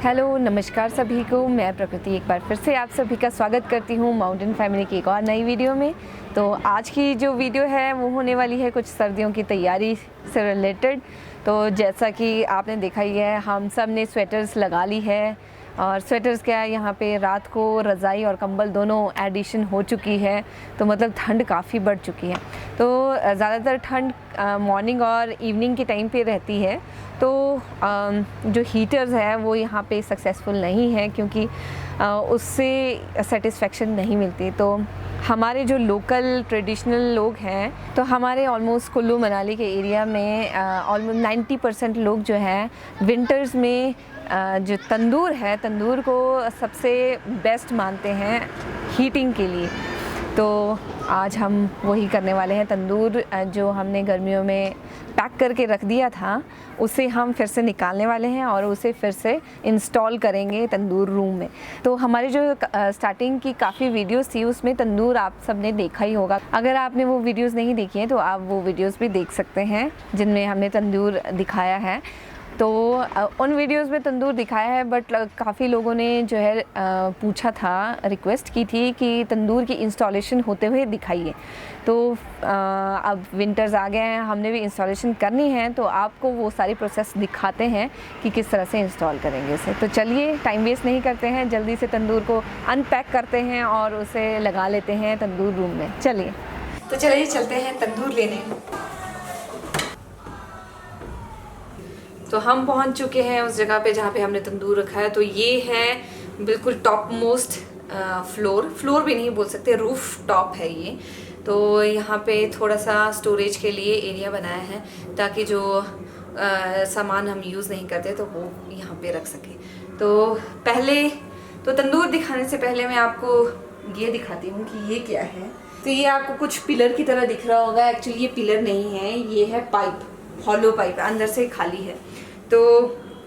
Hello नमस्कार सभी को, मैं प्रकृति एक बार फिर से आप सभी का स्वागत करती हूँ माउंटेन फैमिली की एक और नई वीडियो में। तो आज की जो वीडियो है वो होने वाली है कुछ सर्दियों की तैयारी से रिलेटेड। तो जैसा कि आपने देखा ही है, हम सब ने स्वेटर्स लगा ली है। और स्वेटर्स क्या है, यहाँ पे रात को रज़ाई और कंबल दोनों एडिशन हो चुकी है, तो मतलब ठंड काफ़ी बढ़ चुकी है। तो ज़्यादातर ठंड मॉर्निंग और इवनिंग के टाइम पे रहती है। तो जो हीटर्स है वो यहाँ पे सक्सेसफुल नहीं है, क्योंकि उससे सेटिस्फेक्शन नहीं मिलती। तो हमारे जो लोकल ट्रेडिशनल लोग हैं, तो हमारे ऑलमोस्ट कुल्लू मनाली के एरिया में ऑलमोस्ट 90% लोग जो हैं विंटर्स में जो तंदूर है, तंदूर को सबसे बेस्ट मानते हैं हीटिंग के लिए। तो आज हम वही करने वाले हैं। तंदूर जो हमने गर्मियों में पैक करके रख दिया था, उसे हम फिर से निकालने वाले हैं और उसे फिर से इंस्टॉल करेंगे तंदूर रूम में। तो हमारी जो स्टार्टिंग की काफ़ी वीडियोस थी, उसमें तंदूर आप सब ने देखा ही होगा। अगर आपने वो वीडियोस नहीं देखी हैं तो आप वो वीडियोस भी देख सकते हैं जिनमें हमने तंदूर दिखाया है। तो उन वीडियोस में तंदूर दिखाया है, बट काफ़ी लोगों ने जो है पूछा था, रिक्वेस्ट की थी कि तंदूर की इंस्टॉलेशन होते हुए दिखाइए। तो अब विंटर्स आ गए हैं, हमने भी इंस्टॉलेशन करनी है, तो आपको वो सारी प्रोसेस दिखाते हैं कि किस तरह से इंस्टॉल करेंगे उसे। तो चलिए टाइम वेस्ट नहीं करते हैं, जल्दी से तंदूर को अनपैक करते हैं और उसे लगा लेते हैं तंदूर रूम में। चलिए चलते हैं तंदूर लेने। तो हम पहुंच चुके हैं उस जगह पे जहाँ पे हमने तंदूर रखा है। तो ये है बिल्कुल टॉप मोस्ट फ्लोर भी नहीं बोल सकते, रूफ टॉप है ये। तो यहाँ पे थोड़ा सा स्टोरेज के लिए एरिया बनाया है, ताकि जो सामान हम यूज़ नहीं करते तो वो यहाँ पे रख सके। तो पहले तो तंदूर दिखाने से पहले मैं आपको ये दिखाती हूँ कि ये क्या है। तो ये आपको कुछ पिलर की तरह दिख रहा होगा, एक्चुअली ये पिलर नहीं है, ये है पाइप, हॉलो पाइप, अंदर से खाली है। तो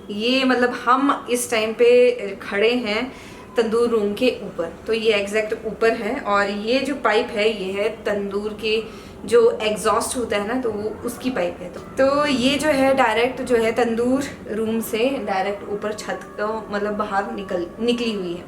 ये मतलब हम इस टाइम पे खड़े हैं तंदूर रूम के ऊपर, तो ये एग्जैक्ट ऊपर है। और ये जो पाइप है ये है तंदूर के जो एग्जॉस्ट होता है ना, तो वो उसकी पाइप है। तो ये जो है डायरेक्ट जो है तंदूर रूम से डायरेक्ट ऊपर छत को मतलब बाहर निकली हुई है।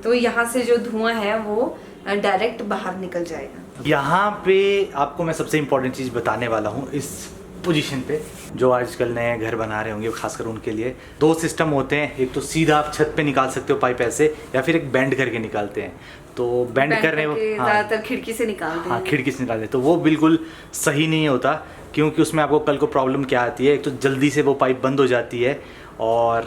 तो यहाँ से जो धुआं है वो डायरेक्ट बाहर निकल जाएगा। यहाँ पे आपको मैं सबसे इम्पोर्टेंट चीज़ बताने वाला हूँ। इस पोजीशन पे जो आजकल नए घर बना रहे होंगे, खासकर उनके लिए दो सिस्टम होते हैं। एक तो सीधा आप छत पे निकाल सकते हो पाइप ऐसे, या फिर एक बेंड करके निकालते हैं। तो बेंड करने ज़्यादातर खिड़की से निकालते हैं। हाँ, खिड़की से निकालते हैं, तो वो बिल्कुल सही नहीं होता, क्योंकि उसमें आपको कल को प्रॉब्लम क्या आती है। एक तो जल्दी से वो पाइप बंद हो जाती है, और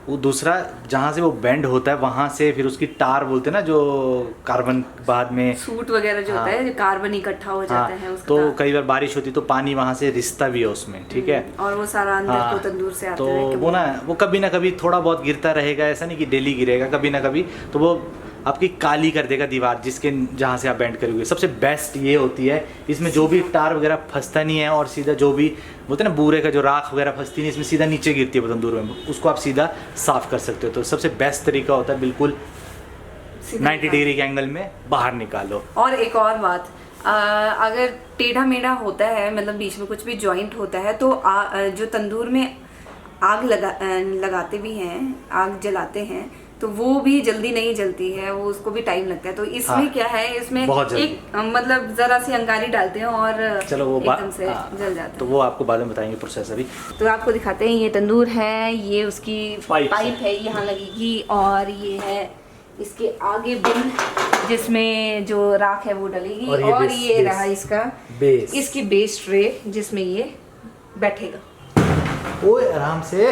वो दूसरा जहाँ से वो बेंड होता है वहाँ से फिर उसकी टार बोलते हैं ना, जो कार्बन बाद में सूट वगैरह जो होता है, जो कार्बन इकट्ठा हो जाता है उसका। तो कई बार बारिश होती है तो पानी वहाँ से रिसता भी है उसमें, ठीक है, और वो सारा अंदर को तंदूर से आता तो है। वो ना वो कभी ना कभी थोड़ा बहुत गिरता रहेगा, ऐसा नहीं कि डेली गिरेगा, कभी ना कभी तो वो आपकी काली कर देगा दीवार जिसके जहाँ से आप बेंड करोगे। सबसे बेस्ट ये होती है, इसमें जो भी तार वगैरह फंसता नहीं है, और सीधा जो भी बोलते हैं ना बूरे का जो राख वगैरह फंसती नहीं, इसमें सीधा नीचे गिरती है तंदूर में, उसको आप सीधा साफ कर सकते हो। तो सबसे बेस्ट तरीका होता है बिल्कुल 90 डिग्री के एंगल में बाहर निकालो। और एक और बात, अगर टेढ़ा मेढ़ा होता है, मतलब बीच में कुछ भी जॉइंट होता है, तो जो तंदूर में आग लगाते भी हैं, आग जलाते हैं, तो वो भी जल्दी नहीं जलती है, वो उसको भी टाइम लगता है। तो इसमें क्या है, इसमें एक मतलब जरा सी अंगारी डालते हैं और चलो वो एकदम से जल जाता है। तो वो आपको बाद में बताएंगे प्रोसेस। अभी तो आपको दिखाते हैं, ये तंदूर है, ये उसकी पाइप है, यहाँ लगेगी। और ये है इसके आगे बिन जिसमें जो राख है वो डलेगी, और ये रहा इसका बेस, इसकी बेस ट्रे जिसमें ये बैठेगा। ओए आराम से।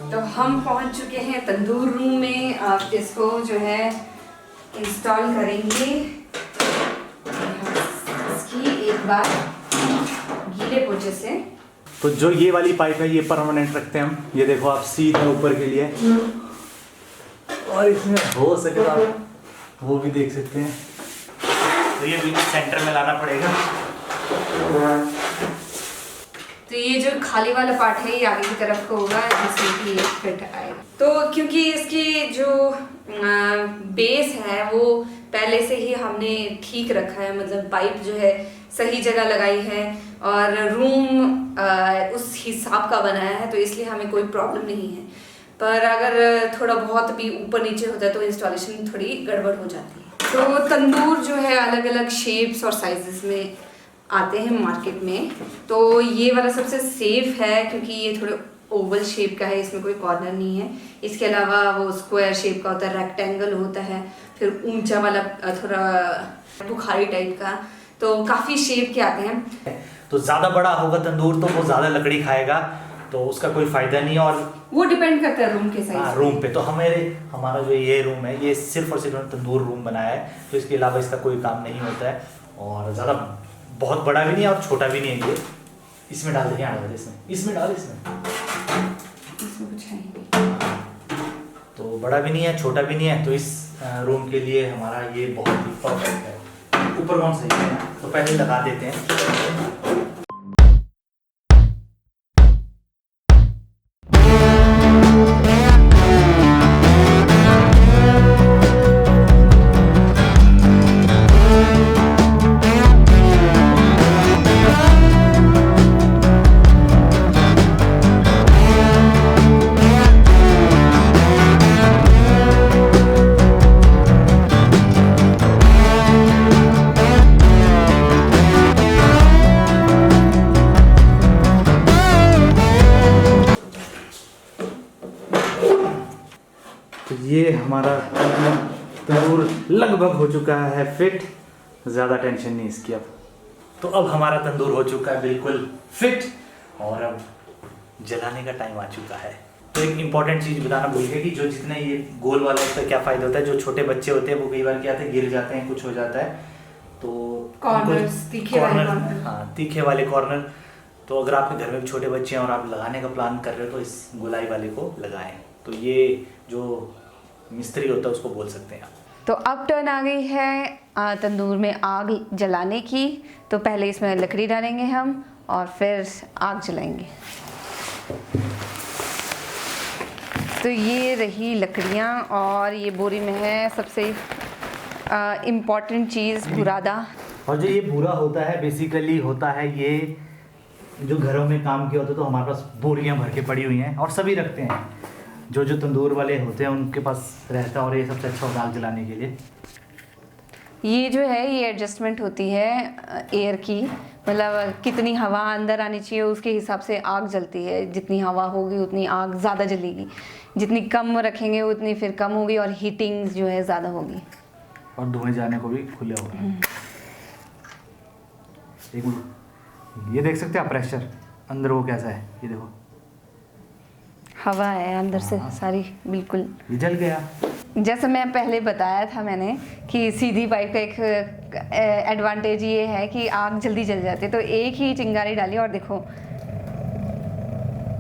तो हम पहुंच चुके हैं तंदूर रूम में। आप इसको जो है इंस्टॉल करेंगे इसकी एक बार गीले पोछे से। तो जो ये वाली पाइप है ये परमानेंट रखते हैं हम, ये देखो आप सीधा ऊपर के लिए, और इसमें हो सके तो आप वो भी देख सकते हैं। तो ये बिल्कुल सेंटर में लाना पड़ेगा। तो ये जो खाली वाला पार्ट है ये आगे की तरफ को होगा, जिसमें कि ये फिट आएगा। तो क्योंकि इसकी जो बेस है वो पहले से ही हमने ठीक रखा है, मतलब पाइप जो है सही जगह लगाई है, और रूम उस हिसाब का बनाया है, तो इसलिए हमें कोई प्रॉब्लम नहीं है। पर अगर थोड़ा बहुत भी ऊपर नीचे होता है तो इंस्टॉलेशन थोड़ी गड़बड़ हो जाती है। तो तंदूर जो है अलग अलग शेप्स और साइजेस में आते हैं मार्केट में। तो ये वाला सबसे सेफ है क्योंकि ये थोड़े ओवल शेप का है, इसमें कोई कॉर्नर नहीं है। इसके अलावा वो स्क्वायर शेप का होता है, रेक्टेंगल होता है, फिर ऊंचा वाला थोड़ा बुखारी टाइप का, तो काफ़ी शेप के आते हैं। तो ज़्यादा बड़ा होगा तंदूर तो वो ज़्यादा लकड़ी खाएगा, तो उसका कोई फ़ायदा नहीं है। और वो डिपेंड करता है रूम के साइज। हाँ, रूम पे। तो हमारा जो ये रूम है ये सिर्फ और सिर्फ तंदूर रूम बनाया है, तो इसके अलावा इसका कोई काम नहीं होता है। और ज़्यादा बहुत बड़ा भी नहीं है और छोटा भी नहीं है ये। इसमें डाल देंगे आने वाले, इसमें डाल, इसमें कुछ है नहीं। तो बड़ा भी नहीं है छोटा भी नहीं है, तो इस रूम के लिए हमारा ये बहुत ही परफेक्ट है। ऊपर कौन सही है, तो पहले लगा देते हैं। तो ये हमारा तंदूर लगभग हो चुका है फिट, ज़्यादा टेंशन नहीं इसकी अब। तो अब हमारा तंदूर हो चुका है बिल्कुल फिट और अब जलाने का टाइम आ चुका है। तो एक इम्पॉर्टेंट चीज़ बताना भूल गया कि जो जितने ये गोल वाला उसका क्या फ़ायदा होता है। जो छोटे बच्चे होते हैं वो कई बार क्या होता है, गिर जाते हैं, कुछ हो जाता है, तो कॉर्नर्स, तीखे वाले कॉर्नर। हाँ, तीखे वाले कॉर्नर। तो अगर आपके घर में भी छोटे बच्चे हैं और आप लगाने का प्लान कर रहे हो तो इस गोलाई वाले को लगाएं। तो ये जो मिस्त्री होता है उसको बोल सकते हैं आप। तो अब टर्न आ गई है तंदूर में आग जलाने की। तो पहले इसमें लकड़ी डालेंगे हम और फिर आग जलाएंगे। तो ये रही लकड़ियाँ और ये बोरी में है सबसे इम्पॉर्टेंट चीज़ बुरादा। और जो ये बुरा होता है बेसिकली होता है ये जो घरों में काम किया होता है, तो हमारे पास बोरियां भर के पड़ी हुई हैं और सभी रखते हैं। जो तंदूर वाले होते हैं उनके पास रहता है और ये सबसे अच्छा होता है आग जलाने के लिए। ये जो है ये एडजस्टमेंट होती है एयर की, मतलब कितनी हवा अंदर आनी चाहिए उसके हिसाब से आग जलती है। जितनी हवा होगी उतनी आग ज़्यादा जलेगी, जितनी कम रखेंगे उतनी फिर कम होगी और हीटिंग जो है ज़्यादा होगी और धुएं जाने को भी खुले होगा। एक ये देख सकते हैं आप प्रेशर अंदर वो कैसा है, ये देखो हवा है अंदर से सारी, बिल्कुल ये जल गया। जैसे मैं पहले बताया था मैंने कि सीधी पाइप का एक एडवांटेज ये है कि आग जल्दी जल जाती है। तो एक ही चिंगारी डाली और देखो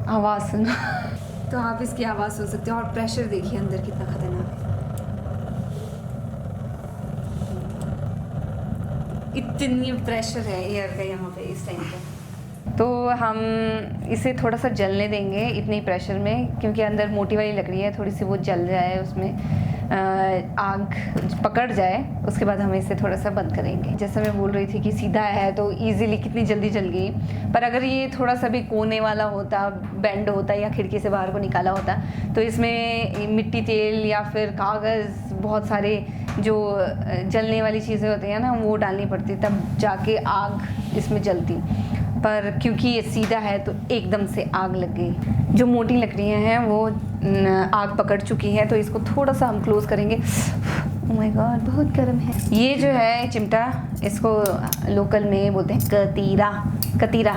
आवाज़ सुनो तो आप इसकी आवाज़ सुन सकते हो। और प्रेशर देखिए अंदर कितना खतरनाक, इतनी प्रेशर है एयर का यहाँ पे इस टाइम पे। तो हम इसे थोड़ा सा जलने देंगे इतनी प्रेशर में, क्योंकि अंदर मोटी वाली लकड़ी है, थोड़ी सी वो जल जाए, उसमें आग पकड़ जाए, उसके बाद हम इसे थोड़ा सा बंद करेंगे। जैसे मैं बोल रही थी कि सीधा है तो इजीली कितनी जल्दी जल गई, पर अगर ये थोड़ा सा भी कोने वाला होता, बेंड होता या खिड़की से बाहर को निकाला होता तो इसमें मिट्टी तेल या फिर कागज़, बहुत सारे जो जलने वाली चीज़ें होती हैं ना वो डालनी पड़ती, तब जाके आग इसमें जलती। पर क्योंकि ये सीधा है तो एकदम से आग लग गई। जो मोटी लकड़ियाँ हैं वो आग पकड़ चुकी हैं, तो इसको थोड़ा सा हम क्लोज करेंगे। ओह माय गॉड बहुत गर्म है। ये जो है चिमटा, इसको लोकल में बोलते हैं कतीरा।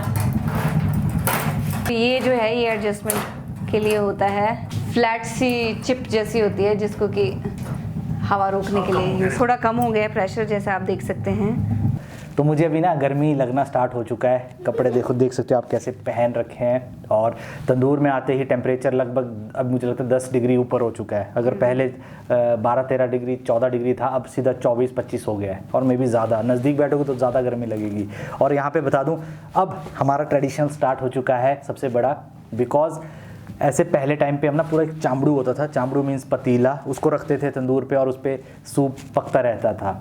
ये जो है ये एडजस्टमेंट के लिए होता है, फ्लैट सी चिप जैसी होती है जिसको कि हवा रोकने के लिए। थोड़ा कम हो गया प्रेशर जैसा आप देख सकते हैं। तो मुझे अभी ना गर्मी लगना स्टार्ट हो चुका है। कपड़े देखो, देख सकते हो आप कैसे पहन रखे हैं। और तंदूर में आते ही टेम्परेचर लगभग अब मुझे लगता है 10 डिग्री ऊपर हो चुका है। अगर पहले 12-13 डिग्री 14 डिग्री था, अब सीधा 24-25 हो गया है। और मे भी ज़्यादा नज़दीक बैठोगे तो ज़्यादा गर्मी लगेगी। और यहाँ पे बता दूँ अब हमारा ट्रेडिशन स्टार्ट हो चुका है सबसे बड़ा, बिकॉज ऐसे पहले टाइम पे हम ना पूरा एक चामड़ू होता था, चामड़ू मीन्स पतीला, उसको रखते थे तंदूर पे और उस पर सूप पकता रहता था।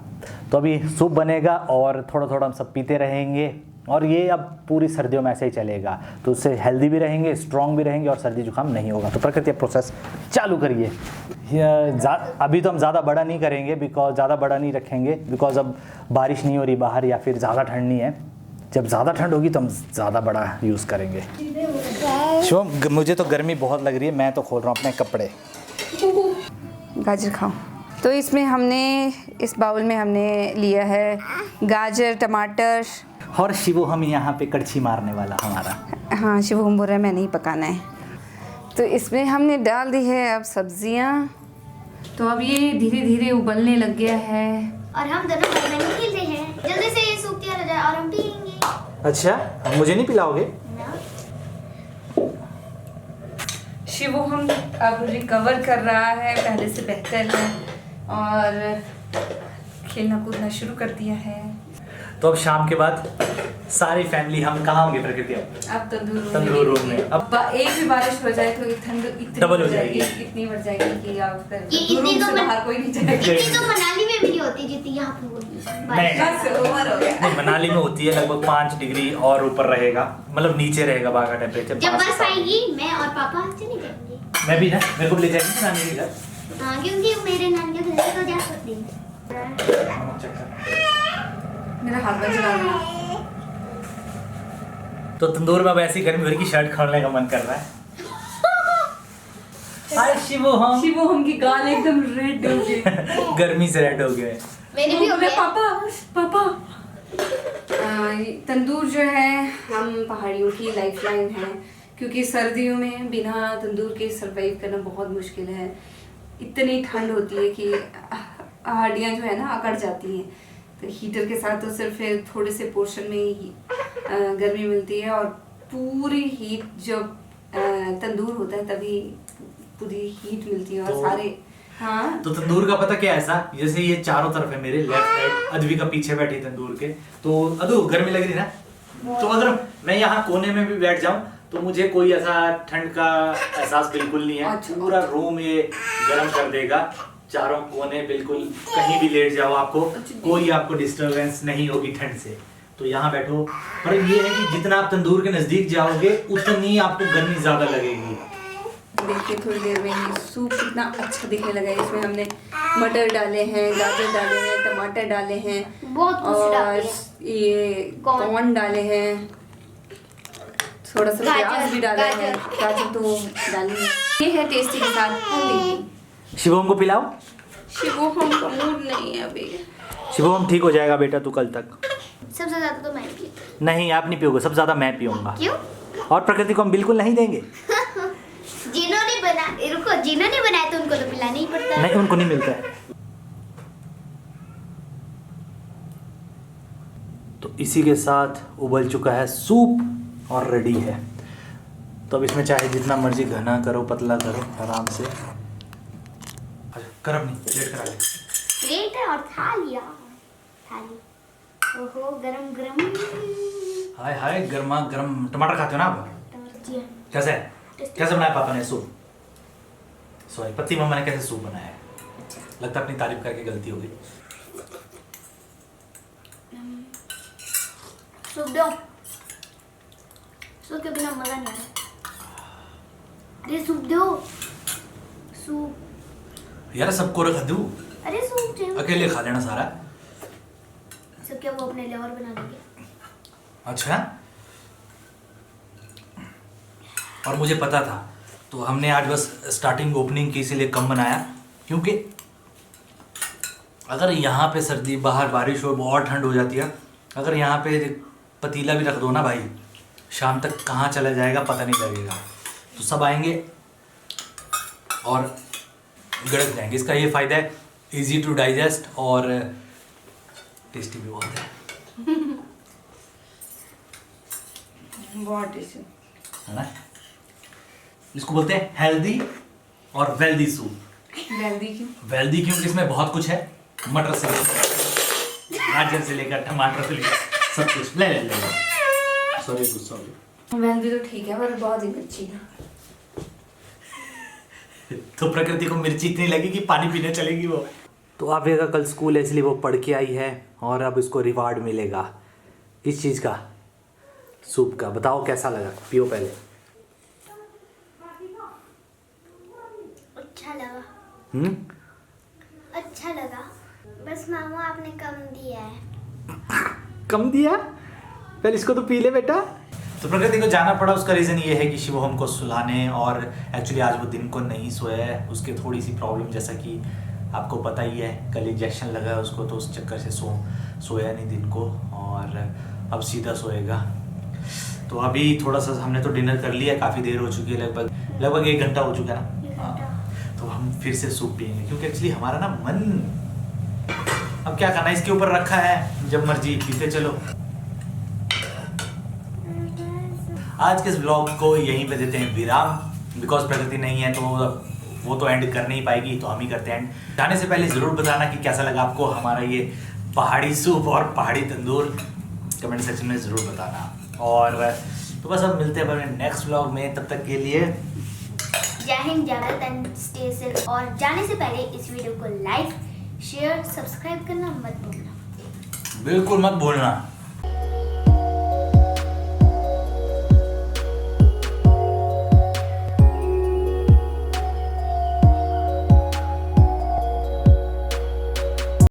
तो अभी सूप बनेगा और थोड़ा थोड़ा हम सब पीते रहेंगे और ये अब पूरी सर्दियों में ऐसे ही चलेगा, तो उससे हेल्दी भी रहेंगे, स्ट्रॉन्ग भी रहेंगे और सर्दी जुकाम नहीं होगा। तो प्रकृति प्रोसेस चालू करिए। अभी तो हम ज़्यादा बड़ा नहीं करेंगे, ज़्यादा बड़ा नहीं रखेंगे बिकॉज अब बारिश नहीं हो रही बाहर या फिर ज़्यादा ठंड नहीं है। जब ज़्यादा ठंड होगी तो हम ज़्यादा बड़ा यूज़ करेंगे। शिवम, मुझे तो गर्मी बहुत लग रही है, मैं तो खोल रहा हूँ अपने कपड़े। गाजर खाओ। तो इसमें हमने, इस बाउल में हमने लिया है गाजर, टमाटर। और शिवो हम यहाँ पे कड़छी मारने वाला हमारा। हाँ, शिवो हम बोल रहे हैं मैं नहीं पकाना है। तो इसमें हमने डाल दी है अब सब्जियाँ। तो अब ये धीरे धीरे उबलने लग गया है। और हम दोनों भाई बहन खेलते हैं, जल्दी से ये सूख तैयार हो जाए और हम पियेंगे। अच्छा, मुझे नहीं पिलाओगे? शिवो हम अब रिकवर कर रहा है, पहले से बेहतर है और खेलना कूदना शुरू कर दिया है। तो अब शाम के बाद सारी फैमिली हम कहाँ होंगे प्रकृति? अब तंदूर रूम में। अब एक भी बारिश हो जाए तो ठंड इतनी डबल हो जाएगी, इतनी बढ़ जाएगी कि आप फिर ये इतनी रूम तो से बाहर कोई नहीं जाएगा। इतनी तो मनाली में भी नहीं होती जितनी यहाँ पे होती नहीं। बस ओवर हो गया। नहीं, मनाली में होती है लगभग 5 डिग्री और ऊपर रहेगा, मतलब नीचे रहेगा बाहर का टेम्परेचर। जब बर्फ आएगी मैं और पापा चले जाएंगे। मैं भी ना, मेरे को ले जाएंगे नानी के घर। हाँ, क्योंकि मेरे नानी के घर से तो जा सकते हैं। मेरा हाथ में चला गया। तो तंदूर में अब ऐसी गर्मी हो रही कि शर्ट खोलने का मन कर रहा है। हाय शिवो हम। शिवो हम की गाल एकदम रेड हो गई। गर्मी से रेड हो गए। मेरे भी हो गए। पापा पापा। तंदूर जो है हम पहाड़ियों की लाइफलाइन है, क्योंकि सर्दियों में बिना तंदूर के सरवाइव करना बहुत मुश्किल है। इतनी ठंड होती है कि हड्डियाँ जो है ना अकड़ जाती हैं। तो हीटर के साथ तो सिर्फ थोड़े से पोर्शन में ही गर्मी मिलती है और पूरी हीट जब तंदूर होता है तभी पूरी हीट मिलती है और तो, सारे। हाँ, तो तंदूर का पता क्या है ऐसा, जैसे ये चारों तरफ है मेरे, लेफ्ट राइट, अदवी का पीछे बैठी तंदूर के। तो अदू गर्मी लग रही ना, तो अगर मैं यहाँ कोने में भी बैठ जाऊँ तो मुझे कोई ऐसा ठंड का एहसास बिल्कुल नहीं है। अच्छा। पूरा रूम ये गर्म कर देगा, चारों कोने बिल्कुल, कहीं भी लेट जाओ आपको कोई आपको डिस्टरबेंस नहीं होगी ठंड से। तो यहाँ बैठो। पर ये है कि जितना आप तंदूर के नजदीक जाओगे उतनी आपको गर्मी ज्यादा लगेगी। देखिए थोड़ी देर में ये सूप कितना अच्छा दिखने लगा है। इसमें हमने मटर डाले हैं, गाजर डाले हैं, टमाटर डाले हैं, बहुत कुछ डाले और हैं। ये कॉर्न डाले हैं, थोड़ा सा प्याज भी डाला है, गाजर तो डाली है। ये है टेस्टी के साथ पूरी। शिवम को पिलाओ। शिवो हम का मूड नहीं है अभी। शिवम ठीक हो जाएगा बेटा, तू कल तक। सबसे ज्यादा तो मैं पी। नहीं, आप नहीं पियोगे, सबसे ज्यादा मैं पीऊंगा। क्यों? और प्रकृति को हम बिल्कुल नहीं देंगे। जिन्होंने बनाया तो उनको तो पिलाना ही पड़ता है। नहीं, उनको नहीं मिलता है। तो इसी के साथ उबल चुका है सूप और रेडी है। तो अब इसमें चाहे जितना मर्जी घना करो, पतला करो, आराम से। कर अपनी प्लेट करा ले। प्लेट है और थाली। ओहो, गरम गरम। हाय हाय, गर्मा गर्म। टमाटर खाते हो ना आप? कैसे है? कैसे बनाया पापा ने सूप? सॉरी, पति मम्मा ने कैसे सूप बनाया है? लगता है अपनी तारीफ करके गलती हो गई। सूप दो। सूप के बिना मजा नहीं आ रहा। अरे सूप दो। सूप। यार सबको रख दूं? अरे सूप चाहिए। अकेले खा लेना सारा। सब क्या वो अपने लिए और बना लेंगे। अच्छा, और मुझे पता था, तो हमने आज बस स्टार्टिंग ओपनिंग की, इसीलिए कम बनाया। क्योंकि अगर यहाँ पे सर्दी, बाहर बारिश हो, बहुत ठंड हो जाती है, अगर यहाँ पे पतीला भी रख दो ना भाई, शाम तक कहाँ चला जाएगा पता नहीं लगेगा। तो सब आएंगे और गड़क जाएंगे। इसका ये फ़ायदा है, इजी टू डाइजेस्ट और टेस्टी भी बहुत है। बहुत टेस्टी है ना? इसको बोलते हैं हेल्दी और वेल्दी सूप। वेल्दी क्यों? वेल्दी क्योंकि इसमें बहुत कुछ है, मटर से लेकर, गाजर से लेकर, टमाटर से लेकर सब कुछ। ले ले ले सॉरी सॉरी। वेल्दी तो ठीक है पर बहुत ही मिर्ची है। तो प्रकृति को मिर्ची इतनी लगी कि पानी पीने चलेगी वो। तो आप का कल स्कूल है इसलिए वो पढ़ के आई है और अब इसको रिवार्ड मिलेगा। किस चीज़ का? सूप का। बताओ कैसा लगा, पियो पहले। अच्छा लगा। हम्म, अच्छा लगा, बस मामा आपने कम दिया है। कम दिया? पहले इसको तो पी ले बेटा। तो प्रकृति को जाना पड़ा, उसका रीज़न ये है कि शिवम को सुलाने, और एक्चुअली आज वो दिन को नहीं सोया है। उसके थोड़ी सी प्रॉब्लम, जैसा कि आपको पता ही है, कल इंजेक्शन लगा है उसको, तो उस चक्कर से सोया नहीं दिन को, और अब सीधा सोएगा। तो अभी थोड़ा सा हमने तो डिनर कर लिया, काफ़ी देर हो चुकी है, लगभग 1 घंटा हो चुका है ना। हाँ, तो हम फिर से सूप पियेंगे, क्योंकि एक्चुअली हमारा ना मन, अब क्या करना, इसके ऊपर रखा है, जब मर्जी पीते चलो। आज के इस ब्लॉग को यहीं पे देते हैं विराम, बिकॉज प्रकृति नहीं है तो वो तो एंड कर नहीं पाएगी, तो हम ही करते हैं एंड। जाने से पहले ज़रूर बताना कि कैसा लगा आपको हमारा ये पहाड़ी सूप और पहाड़ी तंदूर, कमेंट सेक्शन में ज़रूर बताना। और तो बस अब मिलते हैं अपने नेक्स्ट ब्लॉग में, तब तक के लिए जय हिंद, जय भारत एंड स्टे सेफ। और जाने से पहले इस वीडियो को लाइक, शेयर, सब्सक्राइब करना मत भूलना। बिल्कुल मत भूलना।